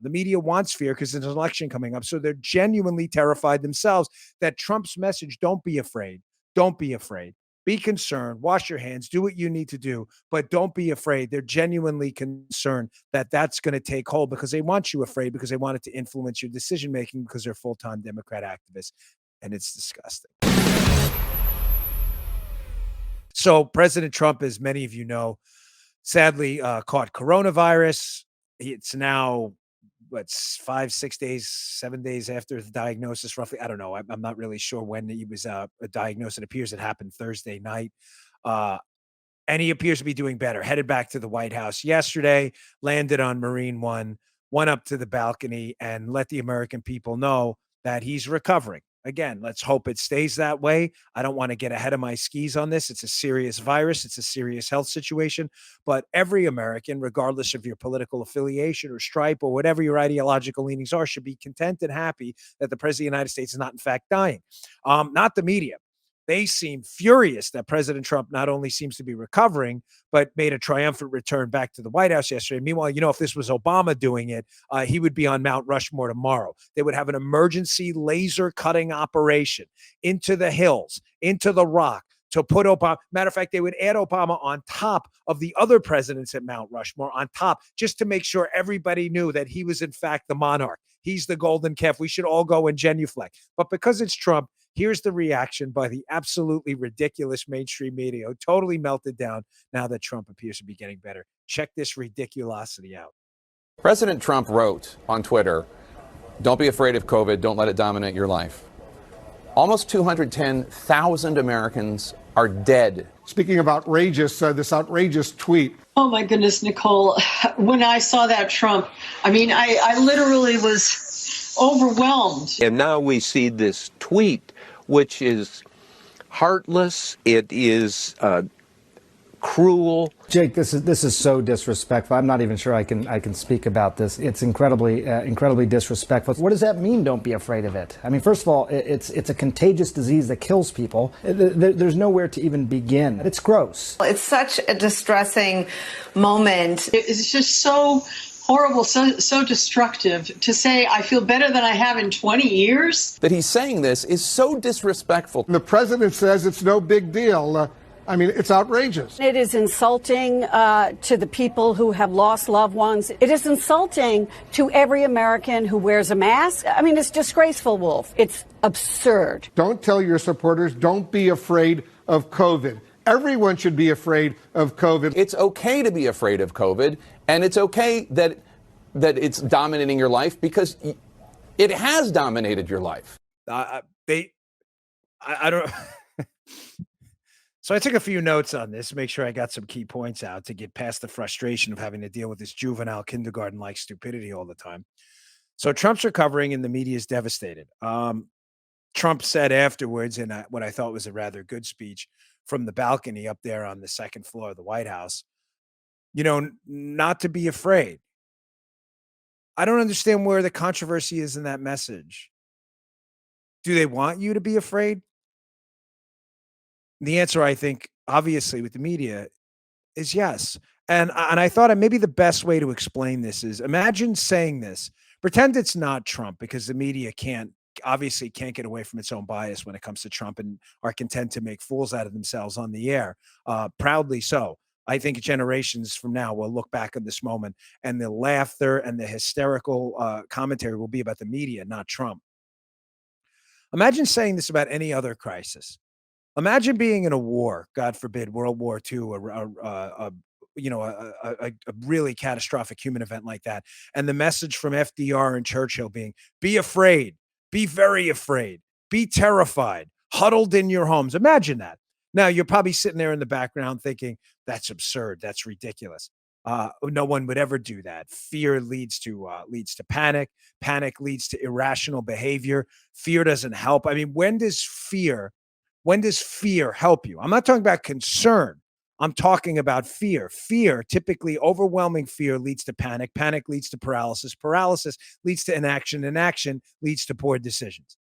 The media wants fear because there's an election coming up. So they're genuinely terrified themselves that Trump's message, don't be afraid. Don't be afraid. Be concerned, wash your hands, do what you need to do, but don't be afraid. They're genuinely concerned that that's going to take hold because they want you afraid, because they want it to influence your decision making, because they're full-time Democrat activists. And it's disgusting. So President Trump, as many of you know, sadly caught coronavirus. It's now, what's 5, 6 days, 7 days after the diagnosis, roughly. I don't know. I'm not really sure when he was diagnosed. It appears it happened Thursday night. And he appears to be doing better. Headed back to the White House yesterday, landed on Marine One, went up to the balcony and let the American people know that he's recovering. Again, let's hope it stays that way. I don't want to get ahead of my skis on this. It's a serious virus. It's a serious health situation. But every American, regardless of your political affiliation or stripe or whatever your ideological leanings are, should be content and happy that the president of the United States is not, in fact, dying. Not the media. They seem furious that President Trump not only seems to be recovering, but made a triumphant return back to the White House yesterday. Meanwhile, if this was Obama doing it, he would be on Mount Rushmore tomorrow. They would have an emergency laser cutting operation into the hills, into the rock, to put Obama. Matter of fact, they would add Obama on top of the other presidents at Mount Rushmore, on top, just to make sure everybody knew that he was, in fact, the monarch. He's the golden calf. We should all go and genuflect. But because it's Trump, here's the reaction by the absolutely ridiculous mainstream media, totally melted down now that Trump appears to be getting better. Check this ridiculosity out. President Trump wrote on Twitter, "Don't be afraid of COVID. Don't let it dominate your life." Almost 210,000 Americans are dead. Speaking of outrageous, this outrageous tweet. Oh, my goodness, Nicole. When I saw that Trump, I literally was overwhelmed. And now we see this tweet, which is heartless. It is cruel. Jake, this is so disrespectful. I'm not even sure I can speak about this. It's incredibly disrespectful. What does that mean? Don't be afraid of it. First of all, it's a contagious disease that kills people. There's nowhere to even begin. It's gross. It's such a distressing moment. It's just so horrible, so destructive to say I feel better than I have in 20 years. That he's saying this is so disrespectful. The president says it's no big deal. It's outrageous. It is insulting to the people who have lost loved ones. It is insulting to every American who wears a mask. It's disgraceful, Wolf. It's absurd. Don't tell your supporters, don't be afraid of COVID. Everyone should be afraid of COVID. It's okay to be afraid of COVID, and it's okay that it's dominating your life, because it has dominated your life. I don't. So I took a few notes on this to make sure I got some key points out to get past the frustration of having to deal with this juvenile kindergarten-like stupidity all the time. So Trump's recovering and the media is devastated. Trump said afterwards, in what I thought was a rather good speech from the balcony up there on the second floor of the White House, not to be afraid. I don't understand where the controversy is in that message. Do they want you to be afraid? The answer, I think, obviously with the media is yes. And I thought maybe the best way to explain this is, imagine saying this, pretend it's not Trump, because the media obviously can't get away from its own bias when it comes to Trump and are content to make fools out of themselves on the air. Proudly so. I think generations from now will look back at this moment and the laughter and the hysterical commentary will be about the media, not Trump. Imagine saying this about any other crisis. Imagine being in a war, God forbid, World War II, a really catastrophic human event like that. And the message from FDR and Churchill being, be afraid, be very afraid, be terrified, huddled in your homes. Imagine that. Now, you're probably sitting there in the background thinking, that's absurd. That's ridiculous. No one would ever do that. Fear leads to panic. Panic leads to irrational behavior. Fear doesn't help. When does fear help you? I'm not talking about concern. I'm talking about fear. Fear, typically overwhelming fear, leads to panic. Panic leads to paralysis. Paralysis leads to inaction. Inaction leads to poor decisions.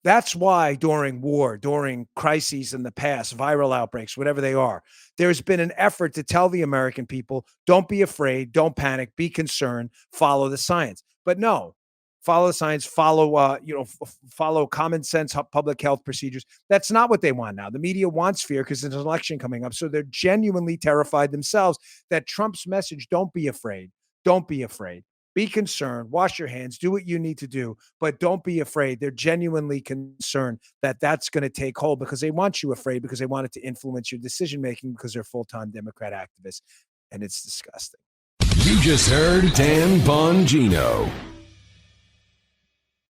That's why during war, during crises in the past, viral outbreaks, whatever they are, there's been an effort to tell the American people, don't be afraid, don't panic, be concerned, follow the science. But no, follow the science, follow common sense public health procedures. That's not what they want now. The media wants fear because there's an election coming up. So they're genuinely terrified themselves that Trump's message, don't be afraid, don't be afraid. Be concerned, wash your hands, do what you need to do, but don't be afraid. They're genuinely concerned that that's going to take hold because they want you afraid because they want it to influence your decision-making because they're full-time Democrat activists. And it's disgusting. You just heard Dan Bongino.